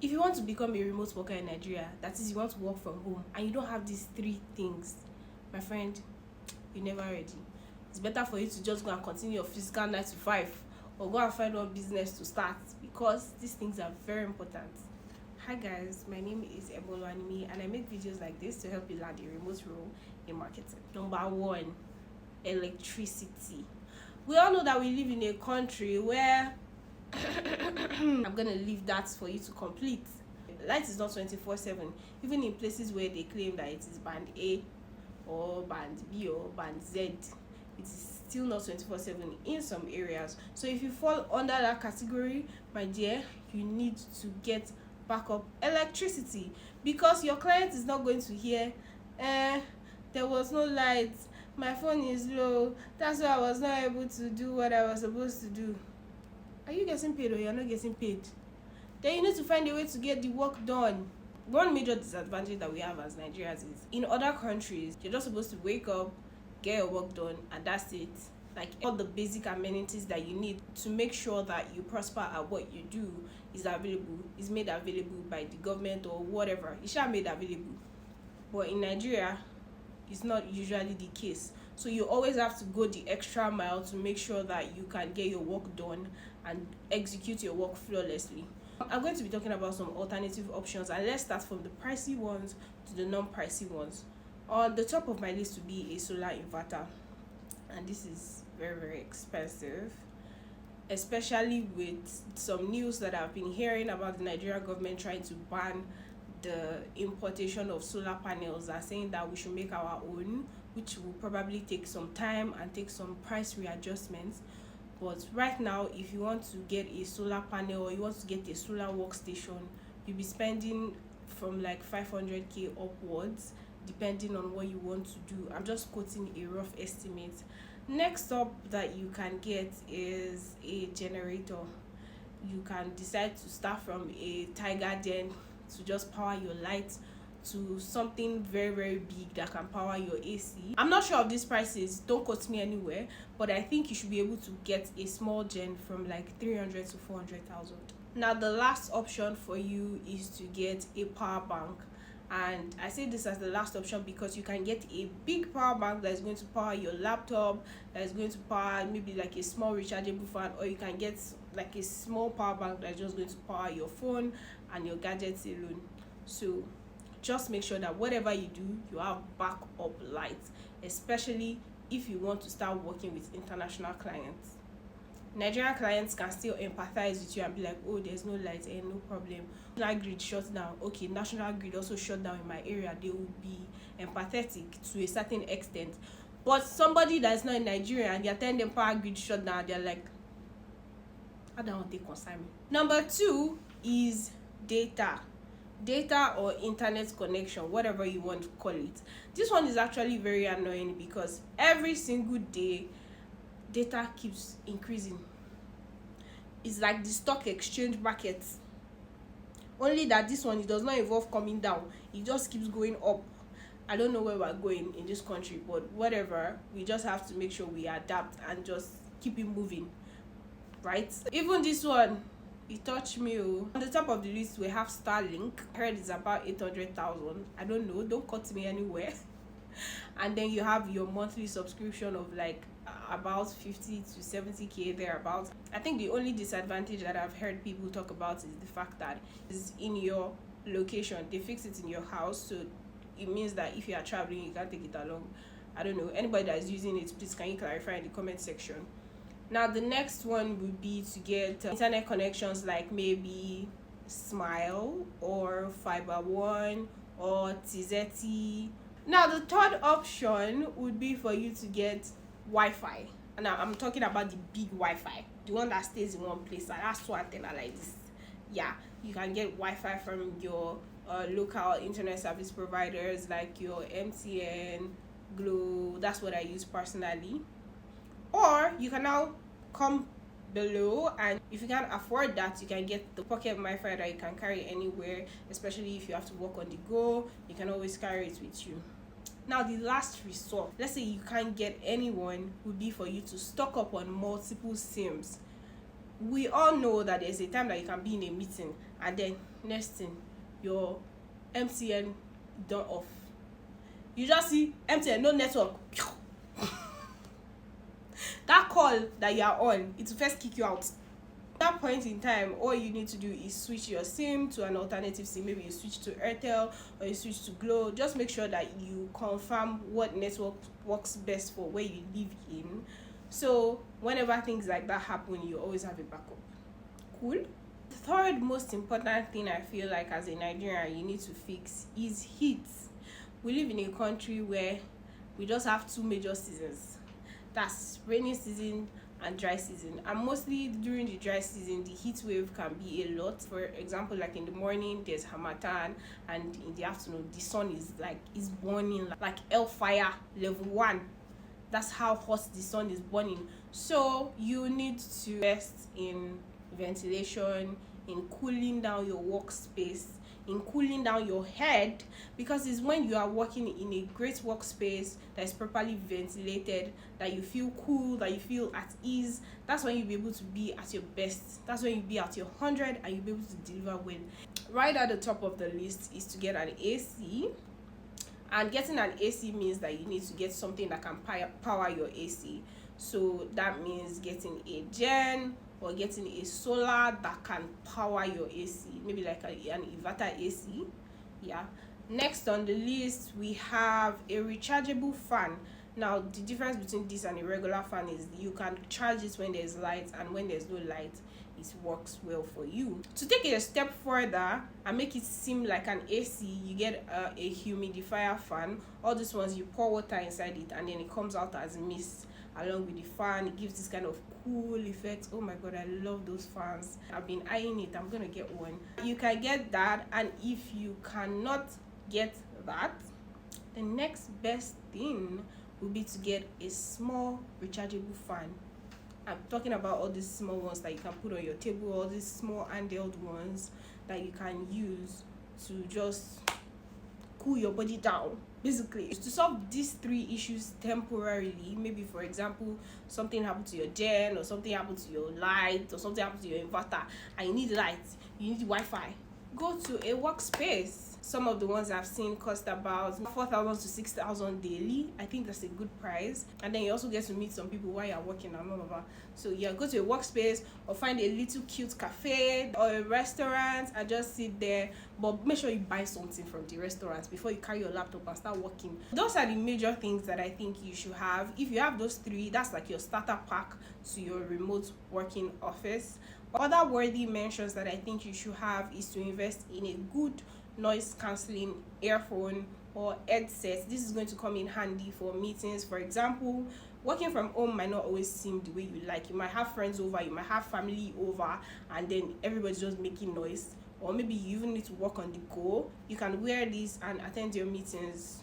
If you want to become a remote worker in Nigeria, that is, you want to work from home, and you don't have these three things, my friend, you're never ready. It's better for you to just go and continue your physical 9 to 5, or go and find one business to start, because these things are very important. Hi guys, my name is Ebolo Anime, and I make videos like this to help you land a remote role in marketing. Number one, electricity. We all know that we live in a country where I'm gonna leave that for you to complete. Light is not 24/7, even in places where they claim that it is band A or band B or band Z. It is still not 24/7 in some areas. So if you fall under that category, my dear, you need to get backup electricity, because your client is not going to hear, there was no light, my phone is low, that's why I was not able to do what I was supposed to do. Are you getting paid or you're not getting paid? Then you need to find a way to get the work done. One major disadvantage that we have as Nigerians is, in other countries, you're just supposed to wake up, get your work done, and that's it. Like, all the basic amenities that you need to make sure that you prosper at what you do is made available by the government or whatever. It shall made available. But in Nigeria, it's not usually the case. So you always have to go the extra mile to make sure that you can get your work done and execute your work flawlessly. I'm going to be talking about some alternative options, and let's start from the pricey ones to the non-pricey ones. On the top of my list would be a solar inverter, and this is very, very expensive, especially with some news that I've been hearing about the Nigerian government trying to ban the importation of solar panels, are saying that we should make our own, which will probably take some time and take some price readjustments. But right now, if you want to get a solar panel or you want to get a solar workstation, you'll be spending from like 500k upwards, depending on what you want to do. I'm just quoting a rough estimate. Next up that you can get is a generator. You can decide to start from a tiger den to just power your lights, to something very, very big that can power your AC. I'm not sure of these prices, don't quote me anywhere, but I think you should be able to get a small gen from like 300 to 400,000. Now the last option for you is to get a power bank. And I say this as the last option because you can get a big power bank that is going to power your laptop, that is going to power maybe like a small rechargeable fan, or you can get like a small power bank that is just going to power your phone and your gadgets alone. So just make sure that whatever you do, you have backup lights, especially if you want to start working with international clients. Nigerian clients can still empathize with you and be like, oh, there's no light, no problem. National grid shut down. Okay, national grid also shut down in my area. They will be empathetic to a certain extent. But somebody that's not in Nigeria and they're telling them power grid shut down, they're like, I don't want to concern me. Number two is data or internet connection, whatever you want to call it. This one is actually very annoying because every single day data keeps increasing. It's like the stock exchange market, only that this one, it does not involve coming down, it just keeps going up. I don't know where we're going in this country, but whatever, we just have to make sure we adapt and just keep it moving, right? Even this one, it touched me. On the top of the list we have Starlink. I heard it's about 800,000. I don't know, don't cut me anywhere. And then you have your monthly subscription of like about 50 to 70k thereabouts. I think the only disadvantage that I've heard people talk about is the fact that it's in your location. They fix it in your house, so it means that if you are traveling, you can't take it along. I don't know, anybody that is using it, please can you clarify in the comment section. Now the next one would be to get internet connections like maybe Smile or Fiber One or Tizeti. Now the third option would be for you to get Wi-Fi. And I'm talking about the big Wi-Fi, the one that stays in one place, and that's one antenna like this. Yeah, you can get Wi-Fi from your local internet service providers like your MTN, Glo. That's what I use personally. Or you can now come below, and if you can't afford that, you can get the pocket Wi-Fi that you can carry anywhere, especially if you have to work on the go. You can always carry it with you. Now the last resort, let's say you can't get anyone, would be for you to stock up on multiple SIMs. We all know that there's a time that you can be in a meeting and then next thing, your MTN done off. You just see MTN, no network. That call that you are on, it will first kick you out. At that point in time, all you need to do is switch your SIM to an alternative SIM. Maybe you switch to Airtel or you switch to Glo. Just make sure that you confirm what network works best for where you live in. So whenever things like that happen, you always have a backup. Cool. The third most important thing I feel like as a Nigerian you need to fix is heat. We live in a country where we just have two major seasons. That's rainy season and dry season, and mostly during the dry season the heat wave can be a lot. For example, like in the morning there's harmattan, and in the afternoon the sun is burning like hellfire level 1. That's how hot the sun is burning. So you need to invest in ventilation, in cooling down your workspace, in cooling down your head, because it's when you are working in a great workspace that is properly ventilated that you feel cool, that you feel at ease. That's when you'll be able to be at your best. That's when you'll be at your 100 and you'll be able to deliver well. Right at the top of the list is to get an AC. And getting an AC means that you need to get something that can power your AC. So that means getting a gen or getting a solar that can power your AC, maybe like an inverter AC. Yeah. Next on the list we have a rechargeable fan. Now the difference between this and a regular fan is you can charge it when there's light, and when there's no light it works well for you. To take it a step further and make it seem like an AC, you get a humidifier fan. All these ones, you pour water inside it and then it comes out as mist along with the fan. It gives this kind of cool effect. Oh my god, I love those fans. I've been eyeing it. I'm gonna get one. You can get that, and if you cannot get that, the next best thing would be to get a small rechargeable fan. I'm talking about all these small ones that you can put on your table, all these small handheld ones that you can use to just cool your body down. Basically, to solve these three issues temporarily, maybe for example something happened to your gen, or something happened to your light, or something happened to your inverter and you need light, you need Wi-Fi, go to a workspace. Some of the ones I've seen cost about 4,000 to 6,000 daily. I think that's a good price, and then you also get to meet some people while you're working and all of that. So yeah, go to a workspace or find a little cute cafe or a restaurant and just sit there, but make sure you buy something from the restaurant before you carry your laptop and start working. Those are the major things that I think you should have. If you have those three, that's like your starter pack to your remote working office. Other worthy mentions that I think you should have is to invest in a good noise cancelling earphone or headset. This is going to come in handy for meetings. For example, working from home might not always seem the way you like. You might have friends over, you might have family over, and then everybody's just making noise, or maybe you even need to work on the go. You can wear this and attend your meetings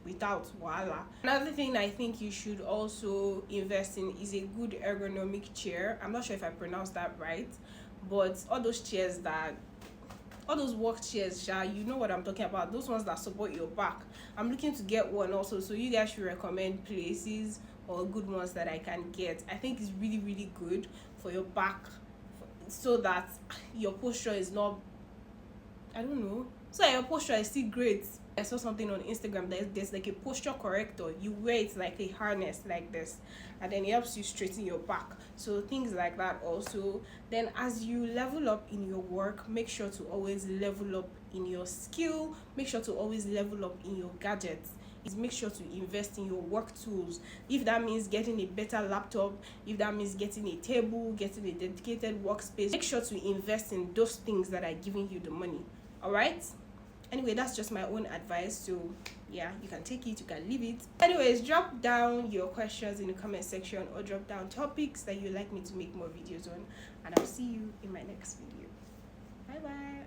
without voila. Another thing I think you should also invest in is a good ergonomic chair. I'm not sure if I pronounced that right, but all those work chairs, you know what I'm talking about, those ones that support your back. I'm looking to get one also, so you guys should recommend places or good ones that I can get. I think it's really, really good for your back, so that your posture is not, I don't know, so that your posture is still great. I saw something on Instagram that there's like a posture corrector. You wear it like a harness like this, and then it helps you straighten your back. So things like that also. Then as you level up in your work, make sure to always level up in your skill. Make sure to always level up in your gadgets. Make sure to invest in your work tools. If that means getting a better laptop, if that means getting a table, getting a dedicated workspace, make sure to invest in those things that are giving you the money. All right? Anyway, that's just my own advice, so yeah, you can take it, you can leave it. Anyways, drop down your questions in the comment section, or drop down topics that you'd like me to make more videos on, and I'll see you in my next video. Bye bye.